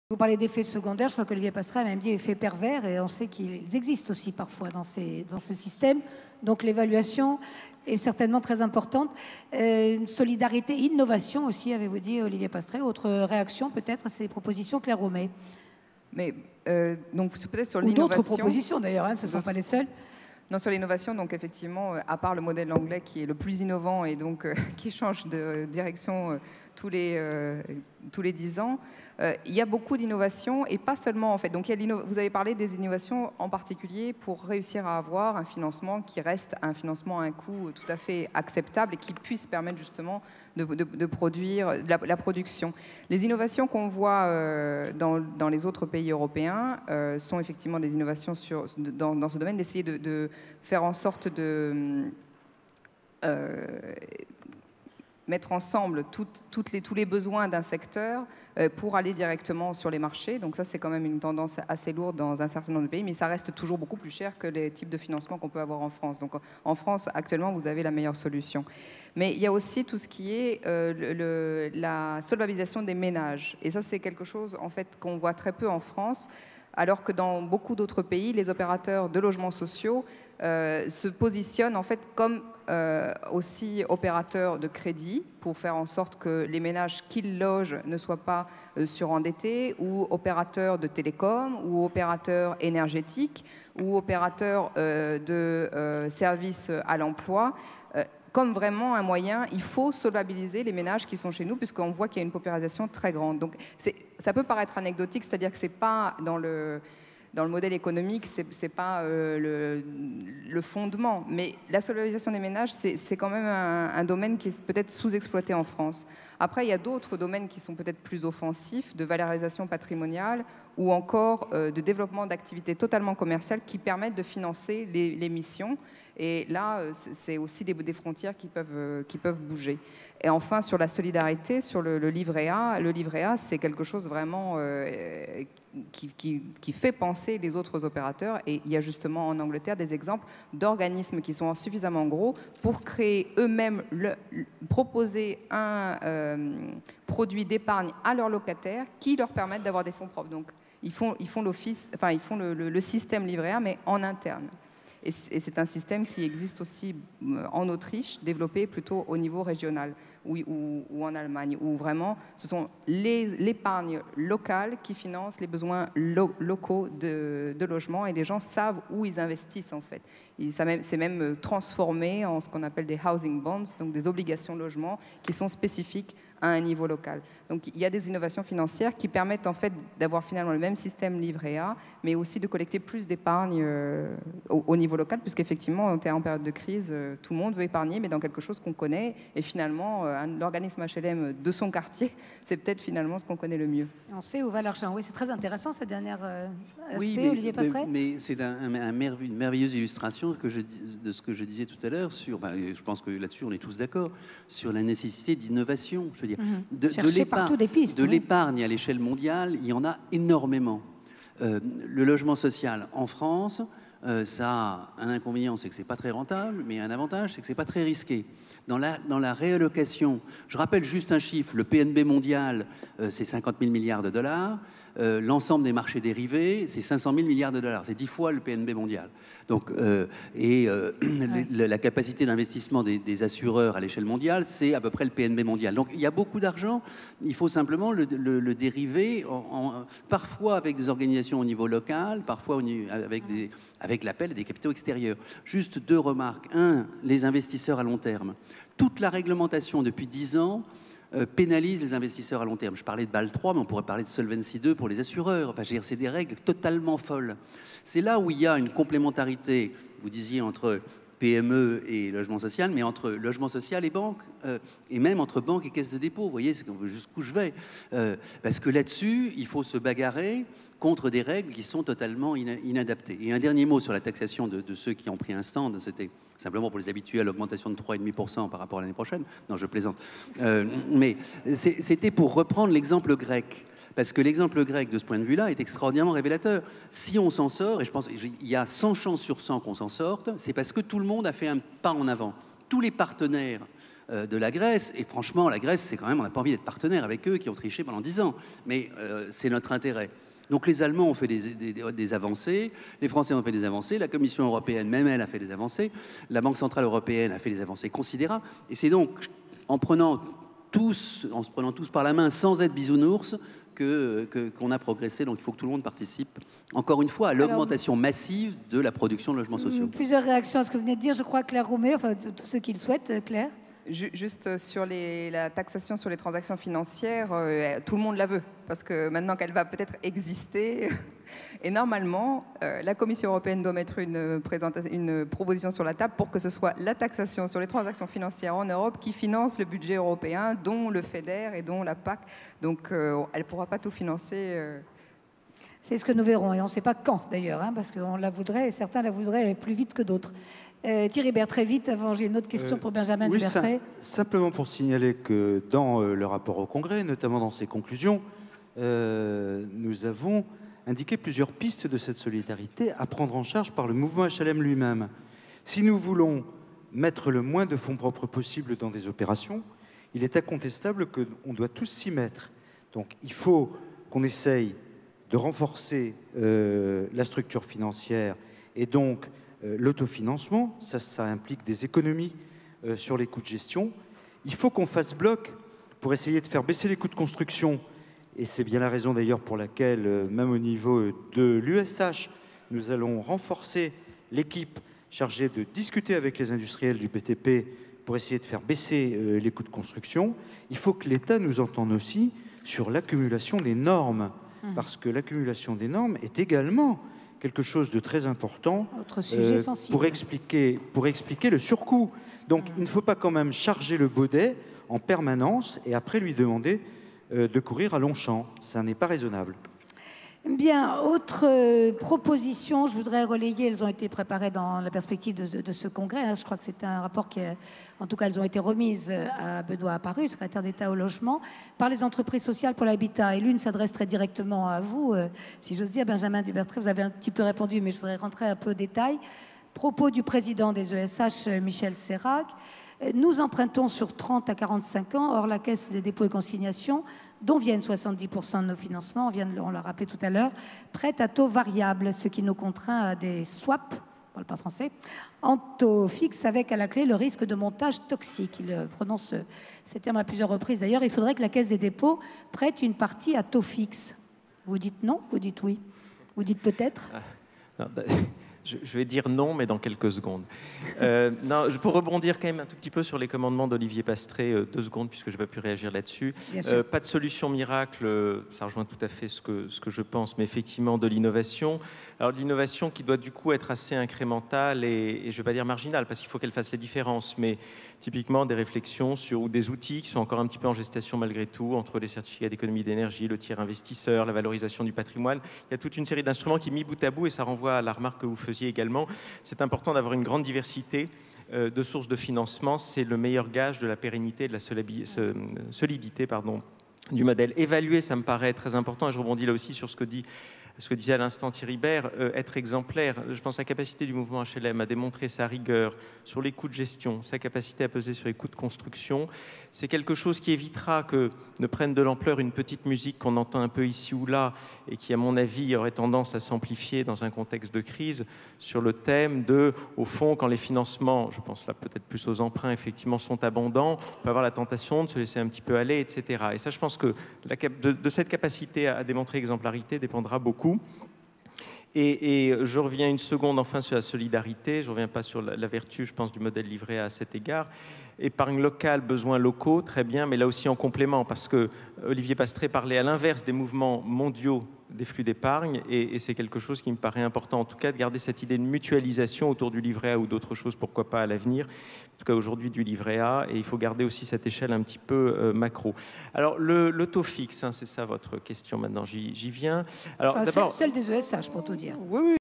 Vous parlez d'effets secondaires, je crois qu'Olivier Passeray a même dit effets pervers, et on sait qu'ils existent aussi parfois dans ce système. Donc l'évaluation est certainement très importante. Solidarité, innovation aussi, avez-vous dit, Olivier Passeray. Autre réaction peut-être à ces propositions, Claire Romet. Mais donc peut-être sur Ou l'innovation. d'autres propositions d'ailleurs, hein, ce ne sont pas les seules. Non, sur l'innovation, donc effectivement, à part le modèle anglais qui est le plus innovant et donc qui change de direction tous les 10 ans, il y a beaucoup d'innovations et pas seulement en fait. Donc vous avez parlé des innovations en particulier pour réussir à avoir un financement qui reste un financement à un coût tout à fait acceptable et qui puisse permettre justement de produire la production. Les innovations qu'on voit dans les autres pays européens sont effectivement des innovations dans ce domaine, d'essayer de faire en sorte de mettre ensemble tous les besoins d'un secteur pour aller directement sur les marchés. Donc ça, c'est quand même une tendance assez lourde dans un certain nombre de pays, mais ça reste toujours beaucoup plus cher que les types de financement qu'on peut avoir en France. Donc en France, actuellement, vous avez la meilleure solution. Mais il y a aussi tout ce qui est la solvabilisation des ménages. Et ça, c'est quelque chose, en fait, qu'on voit très peu en France, alors que dans beaucoup d'autres pays, les opérateurs de logements sociaux se positionnent en fait comme aussi opérateurs de crédit pour faire en sorte que les ménages qu'ils logent ne soient pas surendettés, ou opérateurs de télécom, ou opérateurs énergétiques, ou opérateurs de services à l'emploi. Comme vraiment un moyen, il faut solvabiliser les ménages qui sont chez nous, puisqu'on voit qu'il y a une paupérisation très grande. Donc ça peut paraître anecdotique, c'est-à-dire que ce n'est pas dans le modèle économique, c'est pas le fondement. Mais la solvabilisation des ménages, c'est quand même un domaine qui est peut-être sous-exploité en France. Après, il y a d'autres domaines qui sont peut-être plus offensifs, de valorisation patrimoniale ou encore de développement d'activités totalement commerciales qui permettent de financer les missions. Et là, c'est aussi des frontières qui peuvent bouger. Et enfin, sur la solidarité, sur le livret A, c'est quelque chose vraiment qui fait penser les autres opérateurs. Et il y a justement en Angleterre des exemples d'organismes qui sont suffisamment gros pour créer eux-mêmes, proposer un produit d'épargne à leurs locataires qui leur permettent d'avoir des fonds propres. Donc, ils font le système livret A, mais en interne. Et c'est un système qui existe aussi en Autriche, développé plutôt au niveau régional, ou en Allemagne, où vraiment ce sont l'épargne locale qui finance les besoins locaux de logement, et les gens savent où ils investissent en fait. C'est même transformé en ce qu'on appelle des housing bonds, donc des obligations de logement qui sont spécifiques à un niveau local. Donc il y a des innovations financières qui permettent en fait d'avoir finalement le même système livret A, mais aussi de collecter plus d'épargne au niveau local, puisqu'effectivement, on est en période de crise, tout le monde veut épargner, mais dans quelque chose qu'on connaît, et finalement, l'organisme HLM de son quartier, c'est peut-être finalement ce qu'on connaît le mieux. On sait où va l'argent. Oui, c'est très intéressant, cette dernière aspect, oui, Olivier Passeray. Mais c'est une merveilleuse illustration de ce que je disais tout à l'heure sur, je pense que là-dessus on est tous d'accord, sur la nécessité d'innovation. Je veux dire, de l'épargne à l'échelle mondiale, il y en a énormément. Le logement social en France, ça a un inconvénient, c'est que c'est pas très rentable, mais un avantage, c'est que c'est pas très risqué. Dans la réallocation, je rappelle juste un chiffre, le PNB mondial, c'est 50 000 milliards de dollars. L'ensemble des marchés dérivés, c'est 500 000 milliards de dollars. C'est 10 fois le PNB mondial. Donc, la capacité d'investissement des assureurs à l'échelle mondiale, c'est à peu près le PNB mondial. Donc, il y a beaucoup d'argent. Il faut simplement le dériver, parfois avec des organisations au niveau local, parfois avec l'appel des capitaux extérieurs. Juste deux remarques. Un, les investisseurs à long terme. Toute la réglementation depuis 10 ans pénalise les investisseurs à long terme. Je parlais de Bâle 3, mais on pourrait parler de Solvency 2 pour les assureurs. Enfin, c'est des règles totalement folles. C'est là où il y a une complémentarité, vous disiez, entre PME et logement social, mais entre logement social et banque, et même entre banque et caisse de dépôt. Vous voyez jusqu'où je vais. Parce que là-dessus, il faut se bagarrer contre des règles qui sont totalement inadaptées. Et un dernier mot sur la taxation de ceux qui ont pris un stand, c'était simplement pour les habituer à l'augmentation de 3,5% par rapport à l'année prochaine. Non, je plaisante. Mais c'était pour reprendre l'exemple grec. Parce que l'exemple grec, de ce point de vue-là, est extraordinairement révélateur. Si on s'en sort, et je pense qu'il y a 100 chances sur 100 qu'on s'en sorte, c'est parce que tout le monde a fait un pas en avant. Tous les partenaires de la Grèce. Et franchement, la Grèce, c'est quand même, on n'a pas envie d'être partenaire avec eux qui ont triché pendant 10 ans. Mais c'est notre intérêt. Donc les Allemands ont fait des avancées, les Français ont fait des avancées, la Commission européenne, même elle, a fait des avancées, la Banque centrale européenne a fait des avancées considérables. Et c'est donc en se prenant tous par la main, sans être bisounours, qu'on a progressé. Donc il faut que tout le monde participe, encore une fois, à l'augmentation massive de la production de logements sociaux. Plusieurs réactions à ce que vous venez de dire. Je crois que Claire Roumet, enfin tous ceux qui le souhaitent, Claire. Juste sur la taxation sur les transactions financières, tout le monde la veut, parce que maintenant qu'elle va peut-être exister, et normalement, la Commission européenne doit mettre une proposition sur la table pour que ce soit la taxation sur les transactions financières en Europe qui finance le budget européen, dont le FEDER et dont la PAC. Donc, elle ne pourra pas tout financer. C'est ce que nous verrons, et on ne sait pas quand d'ailleurs, hein, parce qu'on la voudrait, et certains la voudraient plus vite que d'autres. Thierry Bert, très vite, avant j'ai une autre question pour Benjamin Dubertret. Simplement pour signaler que dans le rapport au Congrès, notamment dans ses conclusions, nous avons indiqué plusieurs pistes de cette solidarité à prendre en charge par le mouvement HLM lui-même. Si nous voulons mettre le moins de fonds propres possible dans des opérations, il est incontestable qu'on doit tous s'y mettre. Donc il faut qu'on essaye de renforcer la structure financière et donc l'autofinancement, ça implique des économies sur les coûts de gestion. Il faut qu'on fasse bloc pour essayer de faire baisser les coûts de construction. Et c'est bien la raison d'ailleurs pour laquelle, même au niveau de l'USH, nous allons renforcer l'équipe chargée de discuter avec les industriels du BTP pour essayer de faire baisser les coûts de construction. Il faut que l'État nous entende aussi sur l'accumulation des normes, parce que l'accumulation des normes est également quelque chose de très important pour expliquer le surcoût. Donc il ne faut pas quand même charger le baudet en permanence et après lui demander de courir à Longchamp. Ça n'est pas raisonnable. Bien, autre proposition, je voudrais relayer, elles ont été préparées dans la perspective de ce congrès. Hein. Je crois que c'est un rapport qui, en tout cas, elles ont été remises à Benoît Apparu, secrétaire d'État au logement, par les entreprises sociales pour l'habitat. Et l'une s'adresse très directement à vous, si j'ose dire, Benjamin Dubertret. Vous avez un petit peu répondu, mais je voudrais rentrer un peu au détail. Propos du président des ESH, Michel Sérac. Nous empruntons sur 30 à 45 ans, or la Caisse des dépôts et consignations, dont viennent 70% de nos financements, on l'a rappelé tout à l'heure, prête à taux variable, ce qui nous contraint à des swaps, on ne parle pas français, en taux fixe avec à la clé le risque de montage toxique. Il prononce ce terme à plusieurs reprises. D'ailleurs, il faudrait que la Caisse des dépôts prête une partie à taux fixe. Vous dites non, vous dites oui, vous dites peut-être. Je vais dire non, mais dans quelques secondes. Non, pour rebondir quand même un tout petit peu sur les commandements d'Olivier Pastré, 2 secondes, puisque je n'ai pas pu réagir là-dessus. Pas de solution miracle, ça rejoint tout à fait ce que je pense, mais effectivement de l'innovation. Alors de l'innovation qui doit du coup être assez incrémentale et je ne vais pas dire marginale, parce qu'il faut qu'elle fasse les différences, mais typiquement des réflexions ou des outils qui sont encore un petit peu en gestation malgré tout, entre les certificats d'économie d'énergie, le tiers investisseur, la valorisation du patrimoine. Il y a toute une série d'instruments qui, mis bout à bout, et ça renvoie à la remarque que vous faisiez également, c'est important d'avoir une grande diversité de sources de financement. C'est le meilleur gage de la pérennité et de la solidité du modèle. Évaluer, ça me paraît très important, et je rebondis là aussi sur ce que disait à l'instant Thierry Bert, être exemplaire. Je pense à la capacité du mouvement HLM à démontrer sa rigueur sur les coûts de gestion, sa capacité à peser sur les coûts de construction. C'est quelque chose qui évitera que ne prenne de l'ampleur une petite musique qu'on entend un peu ici ou là et qui, à mon avis, aurait tendance à s'amplifier dans un contexte de crise sur le thème de, au fond, quand les financements, je pense là peut-être plus aux emprunts, effectivement, sont abondants, on peut avoir la tentation de se laisser un petit peu aller, etc. Et ça, je pense que de cette capacité à démontrer exemplarité dépendra beaucoup. Et je reviens une seconde enfin sur la solidarité, je ne reviens pas sur la vertu, je pense, du modèle livret A à cet égard. Épargne locale, besoins locaux, très bien, mais là aussi en complément, parce que Olivier Pastré parlait à l'inverse des mouvements mondiaux des flux d'épargne, et c'est quelque chose qui me paraît important, en tout cas, de garder cette idée de mutualisation autour du livret A ou d'autres choses, pourquoi pas à l'avenir, en tout cas aujourd'hui du livret A, et il faut garder aussi cette échelle un petit peu macro. Alors, le taux fixe, hein, c'est ça votre question maintenant, j'y viens. Alors, enfin, celle des ESH, pour tout dire. Oui, oui.